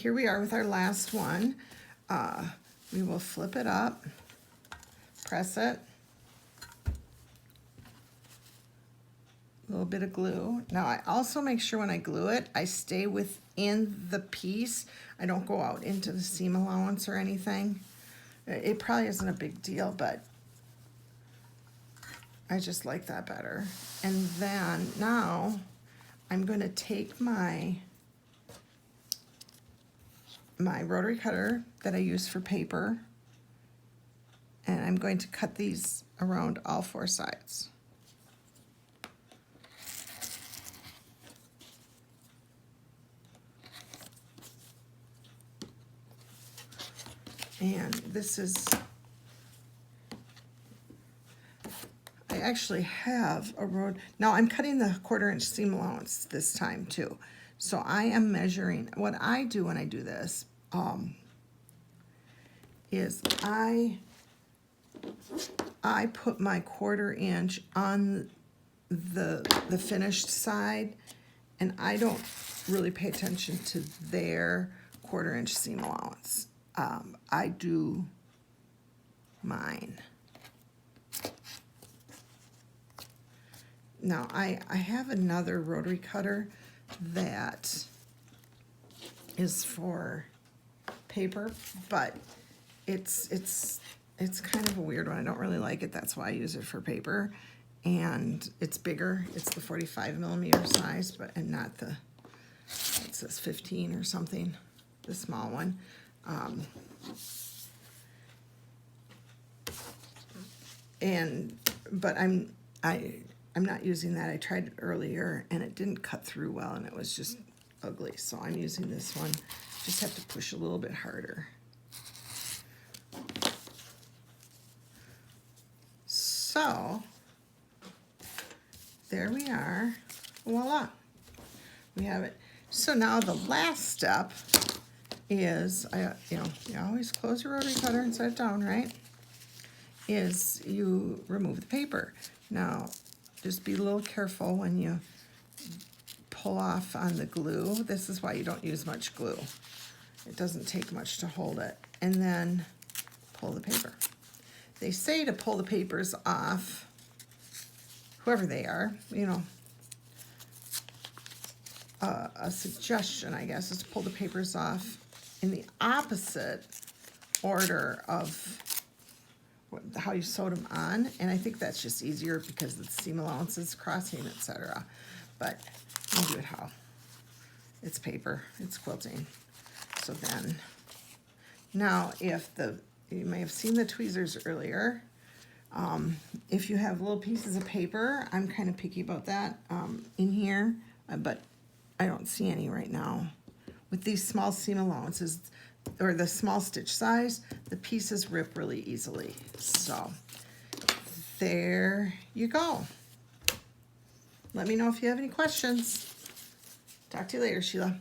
Here we are with our last one. We will flip it up, press it, a little bit of glue. Now I also make sure when I glue it, I stay within the piece. I don't go out into the seam allowance or anything. It probably isn't a big deal, but I just like that better. And then now I'm going to take my rotary cutter that I use for paper, and I'm going to cut these around all four sides. And this is, I actually have a now I'm cutting the 1/4 inch seam allowance this time too. So I am measuring, what I do when I do this, is I put my 1/4 inch on the finished side, and I don't really pay attention to their 1/4 inch seam allowance. I do mine. Now I have another rotary cutter that is for paper, but it's kind of a weird one. I don't really like it. That's why I use it for paper. And it's bigger. It's the 45mm size, but and not the, it says 15 or something, the small one. But I'm not using that. I tried it earlier and it didn't cut through well, and it was just ugly. So I'm using this one. Just have to push a little bit harder. So there we are. Voila. We have it. So now the last step is, you always close your rotary cutter and set it down, right? Is you remove the paper. Now, just be a little careful when you pull off on the glue. This is why you don't use much glue. It doesn't take much to hold it. And then pull the paper. They say to pull the papers off, whoever they are, a suggestion, I guess, is to pull the papers off in the opposite order of how you sewed them on, and I think that's just easier because the seam allowances, crossing, etc. But you do it how it's paper, it's quilting. So then, now you may have seen the tweezers earlier. If you have little pieces of paper, I'm kind of picky about that in here, but I don't see any right now. With these small seam allowances, or the small stitch size, the pieces rip really easily. So there you go. Let me know if you have any questions. Talk to you later, Sheila.